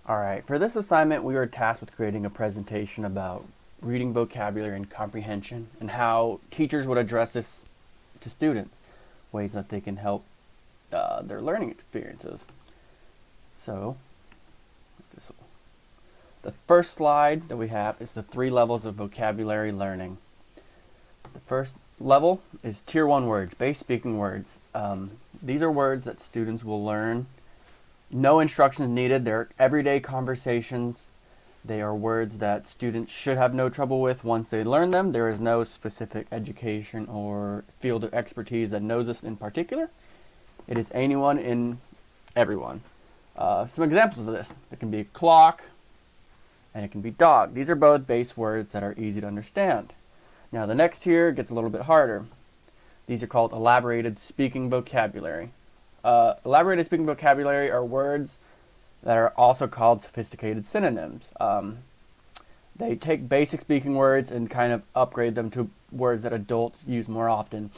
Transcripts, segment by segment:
Alright, for this assignment we were tasked with creating a presentation about reading vocabulary and comprehension and how teachers would address this to students, ways that they can help their learning experiences. So, the first slide that we have is the 3 levels of vocabulary learning. The first level is Tier 1 words, base speaking words. These are words that students will learn. No instructions needed. They're everyday conversations. They are words that students should have no trouble with once they learn them. There is no specific education or field of expertise that knows this in particular. It is anyone and everyone. Some examples of this. It can be clock and it can be dog. These are both base words that are easy to understand. Now the next tier gets a little bit harder. These are called elaborated speaking vocabulary. Elaborated speaking vocabulary are words that are also called sophisticated synonyms. They take basic speaking words and kind of upgrade them to words that adults use more often.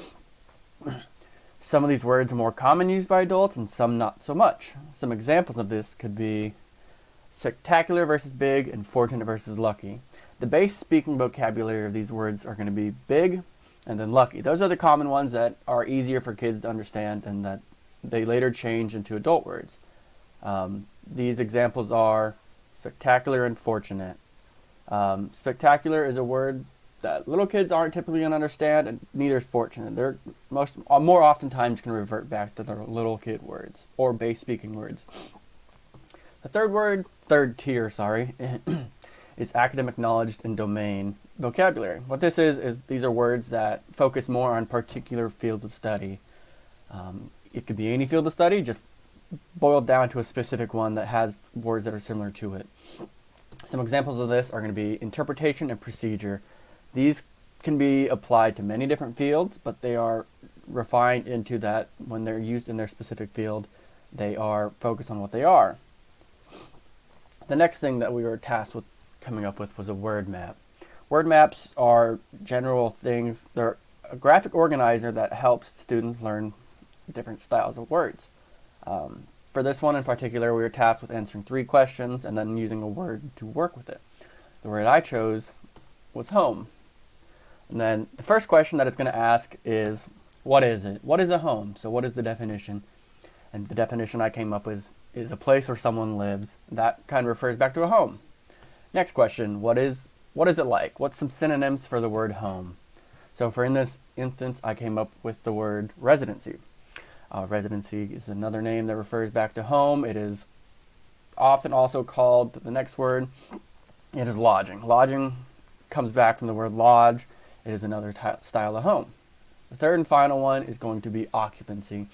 Some of these words are more common used by adults and some not so much. Some examples of this could be spectacular versus big and fortunate versus lucky. The base speaking vocabulary of these words are going to be big and then lucky. Those are the common ones that are easier for kids to understand and that they later change into adult words. These examples are spectacular and fortunate. Spectacular is a word that little kids aren't typically going to understand, and neither is fortunate. They're more oftentimes can revert back to their little kid words or base speaking words. The third tier, is academic knowledge and domain vocabulary. What this is these are words that focus more on particular fields of study. It could be any field of study, just boiled down to a specific one that has words that are similar to it. Some examples of this are going to be interpretation and procedure. These can be applied to many different fields, but they are refined into that when they're used in their specific field, they are focused on what they are. The next thing that we were tasked with coming up with was a word map. Word maps are general things. They're a graphic organizer that helps students learn different styles of words. For this one in particular, we were tasked with answering 3 questions and then using a word to work with it. The word I chose was home. And then the first question that it's going to ask is, what is it? What is a home? So what is the definition? And the definition I came up with is a place where someone lives. That kind of refers back to a home. Next question, what is it like? What's some synonyms for the word home? So in this instance, I came up with the word residency. Residency is another name that refers back to home. It is often also called, the next word, it is lodging. Lodging comes back from the word lodge. It is another style of home. The third and final one is going to be occupancy.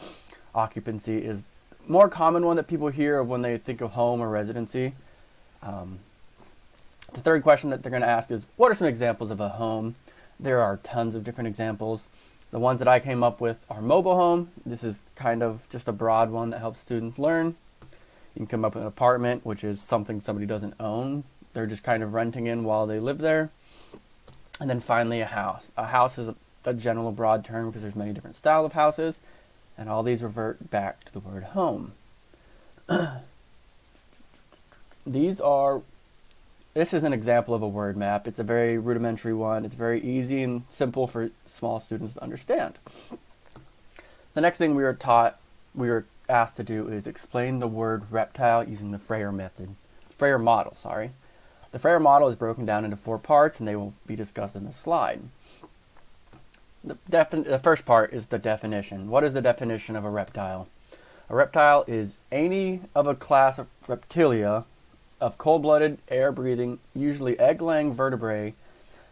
Occupancy is a more common one that people hear of when they think of home or residency. The third question that they're going to ask is, what are some examples of a home? There are tons of different examples. The ones that I came up with are mobile home. This is kind of just a broad one that helps students learn. You can come up with an apartment, which is something somebody doesn't own. They're just kind of renting in while they live there. And then finally a house. A house is a general broad term because there's many different styles of houses, and all these revert back to the word home. This is an example of a word map. It's a very rudimentary one. It's very easy and simple for small students to understand. The next thing we were asked to do is explain the word reptile using the Frayer Model. The Frayer Model is broken down into 4 parts, and they will be discussed in this slide. The first part is the definition. What is the definition of a reptile? A reptile is any of a class of reptilia of cold-blooded, air-breathing, usually egg-laying vertebrae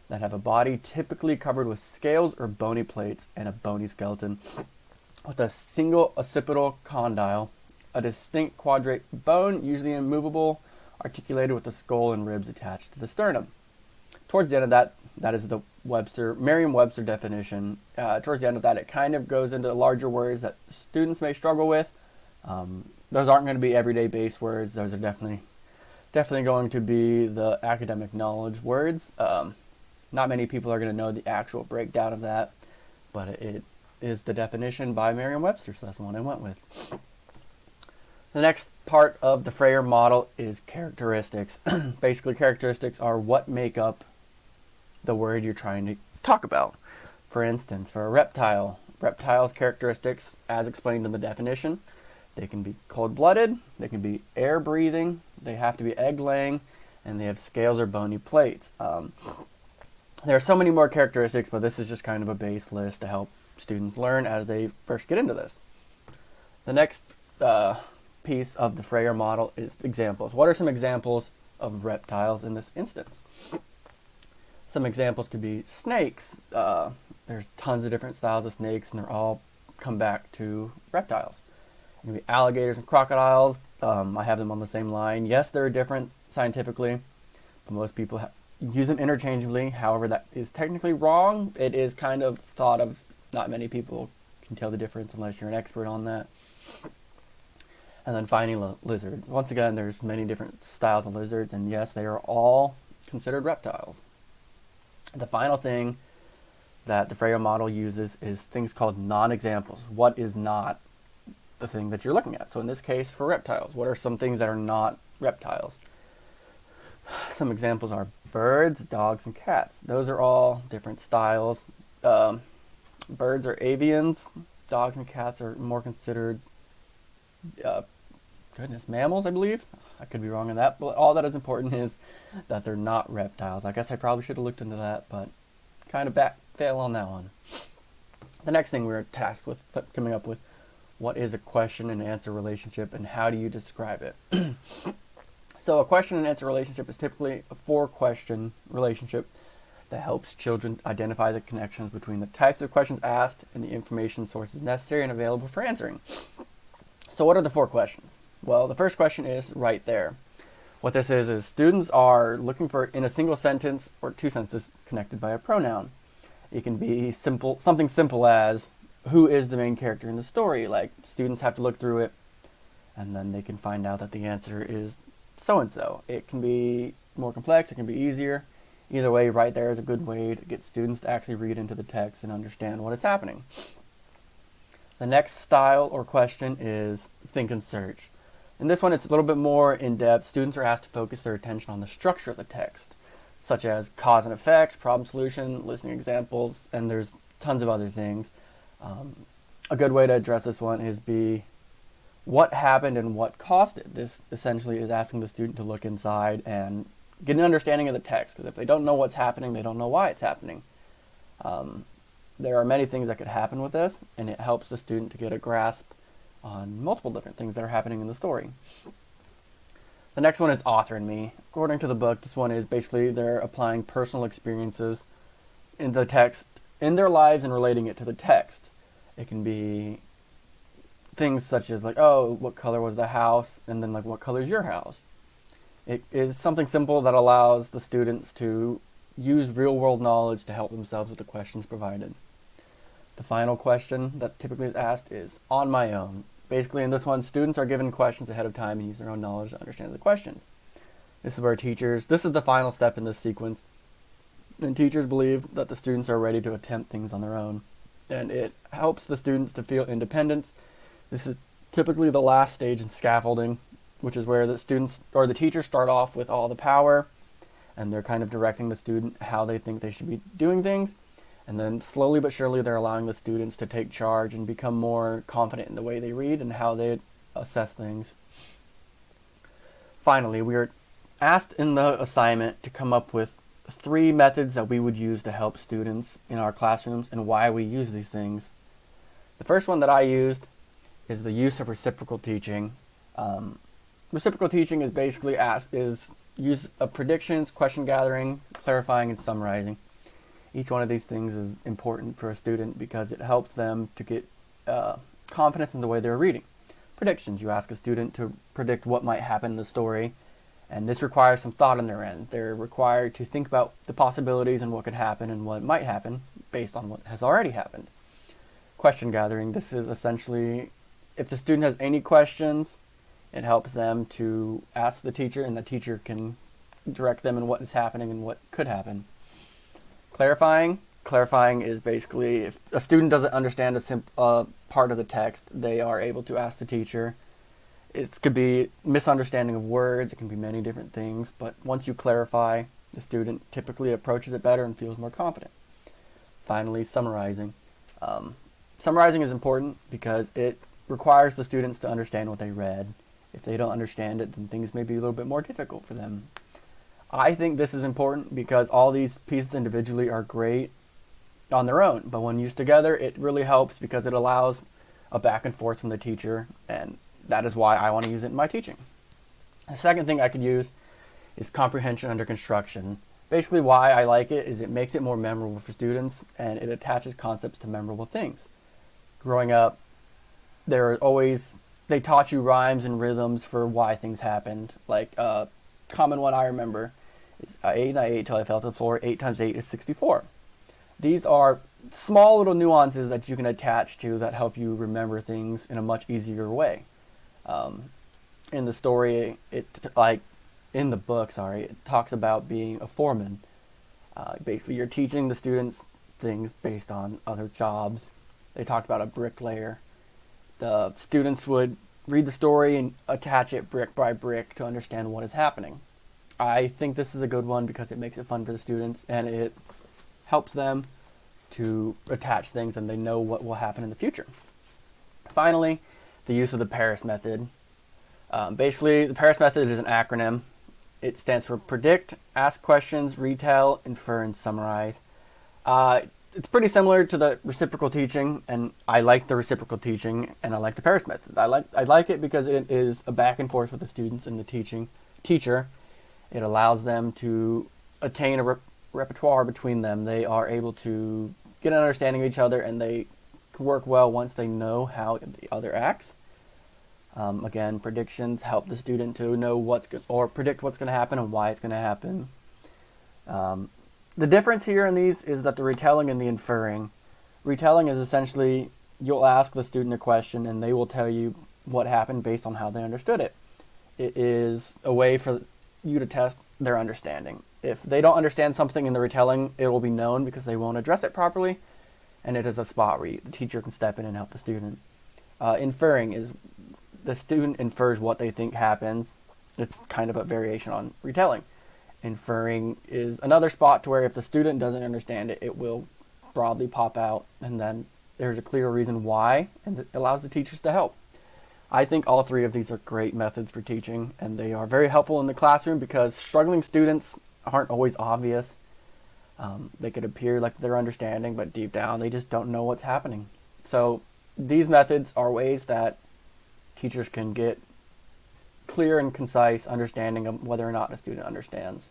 that have a body typically covered with scales or bony plates and a bony skeleton with a single occipital condyle, a distinct quadrate bone, usually immovable, articulated with the skull and ribs attached to the sternum. Towards the end of that is the Merriam-Webster definition. Towards the end of that, it kind of goes into larger words that students may struggle with. Those aren't going to be everyday base words. Those are definitely going to be the academic knowledge words. Not many people are going to know the actual breakdown of that, but it is the definition by Merriam-Webster, so that's the one I went with. The next part of the Frayer model is characteristics. Basically, characteristics are what make up the word you're trying to talk about. For instance, for a reptile, reptiles' characteristics, as explained in the definition, they can be cold-blooded, they can be air-breathing, they have to be egg-laying, and they have scales or bony plates. There are so many more characteristics, but this is just kind of a base list to help students learn as they first get into this. The next piece of the Frayer model is examples. What are some examples of reptiles in this instance? Some examples could be snakes. There's tons of different styles of snakes, and they're all come back to reptiles. It can be alligators and crocodiles. I have them on the same line. Yes, they're different scientifically, but most people use them interchangeably. However, that is technically wrong. It is kind of thought of. Not many people can tell the difference unless you're an expert on that. And then finally, lizards. Once again, there's many different styles of lizards, and yes, they are all considered reptiles. The final thing that the Frayer model uses is things called non-examples. What is not the thing that you're looking at? So in this case, for reptiles, what are some things that are not reptiles? Some examples are birds, dogs, and cats. Those are all different styles. Birds are avians. Dogs and cats are more considered mammals, I believe. I could be wrong on that, but all that is important is that they're not reptiles. I guess I probably should have looked into that, but kind of fail on that one. The next thing we're tasked with coming up with, what is a question and answer relationship, and how do you describe it? So a question and answer relationship is typically a 4-question relationship that helps children identify the connections between the types of questions asked and the information sources necessary and available for answering. So what are the 4 questions? Well, the first question is right there. What this is students are looking for in a single sentence or 2 sentences connected by a pronoun. It can be something simple as, who is the main character in the story? Like, students have to look through it and then they can find out that the answer is so-and-so. It can be more complex, it can be easier. Either way, right there is a good way to get students to actually read into the text and understand what is happening. The next style or question is think and search. In this one, it's a little bit more in-depth. Students are asked to focus their attention on the structure of the text, such as cause and effects, problem solution, listening examples, and there's tons of other things. A good way to address this one is what happened and what caused it. This essentially is asking the student to look inside and get an understanding of the text, because if they don't know what's happening, they don't know why it's happening. There are many things that could happen with this, and it helps the student to get a grasp on multiple different things that are happening in the story. The next one is author and me. According to the book, this one is basically they're applying personal experiences in the text, in their lives, and relating it to the text. It can be things such as like, oh, what color was the house? And then like, what color is your house? It is something simple that allows the students to use real-world knowledge to help themselves with the questions provided. The final question that typically is asked is on my own. Basically, in this one, students are given questions ahead of time and use their own knowledge to understand the questions. This is where this is the final step in this sequence, and teachers believe that the students are ready to attempt things on their own, and it helps the students to feel independence. This is typically the last stage in scaffolding, which is where the students or the teachers start off with all the power, and they're kind of directing the student how they think they should be doing things. And then slowly but surely they're allowing the students to take charge and become more confident in the way they read and how they assess things. Finally, we are asked in the assignment to come up with 3 methods that we would use to help students in our classrooms and why we use these things. The first one that I used is the use of reciprocal teaching. Reciprocal teaching is basically use of predictions, question gathering, clarifying, and summarizing. Each one of these things is important for a student because it helps them to get confidence in the way they're reading. Predictions, you ask a student to predict what might happen in the story, and this requires some thought on their end. They're required to think about the possibilities and what could happen and what might happen based on what has already happened. Question gathering, this is essentially if the student has any questions, it helps them to ask the teacher, and the teacher can direct them in what is happening and what could happen. Clarifying is basically if a student doesn't understand a part of the text, they are able to ask the teacher It could be misunderstanding of words, it can be many different things, but once you clarify, the student typically approaches it better and feels more confident. Finally, summarizing. Summarizing is important because it requires the students to understand what they read. If they don't understand it, then things may be a little bit more difficult for them. I think this is important because all these pieces individually are great on their own, but when used together, it really helps because it allows a back and forth from the teacher, and that is why I want to use it in my teaching. The second thing I could use is comprehension under construction. Basically why I like it is it makes it more memorable for students, and it attaches concepts to memorable things. Growing up, they taught you rhymes and rhythms for why things happened. Like a common one I remember is I ate and I ate till I fell to the floor. 8 times 8 is 64. These are small little nuances that you can attach to that help you remember things in a much easier way. In the story, in the book, it talks about being a foreman. Basically, you're teaching the students things based on other jobs. They talked about a bricklayer. The students would read the story and attach it brick by brick to understand what is happening. I think this is a good one because it makes it fun for the students and it helps them to attach things and they know what will happen in the future. Finally, the use of the Paris method. Basically, the Paris method is an acronym. It stands for predict, ask questions, retell, infer, and summarize. It's pretty similar to the reciprocal teaching, and I like the reciprocal teaching, and I like the Paris method. I like it because it is a back and forth with the students and the teacher. It allows them to attain a repertoire between them. They are able to get an understanding of each other, and they can work well once they know how the other acts. Again, predictions help the student to know predict what's going to happen and why it's going to happen. The difference here in these is that the retelling and the inferring. Retelling is essentially you'll ask the student a question and they will tell you what happened based on how they understood it. It is a way for you to test their understanding. If they don't understand something in the retelling, it will be known because they won't address it properly, and it is a spot where the teacher can step in and help the student. Inferring is the student infers what they think happens. It's kind of a variation on retelling. Inferring is another spot to where if the student doesn't understand it, it will broadly pop out, and then there's a clear reason why, and it allows the teachers to help. I think all three of these are great methods for teaching, and they are very helpful in the classroom because struggling students aren't always obvious. They could appear like they're understanding, but deep down they just don't know what's happening. So these methods are ways that teachers can get clear and concise understanding of whether or not a student understands.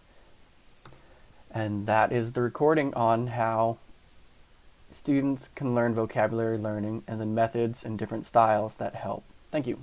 And that is the recording on how students can learn vocabulary learning and the methods and different styles that help. Thank you.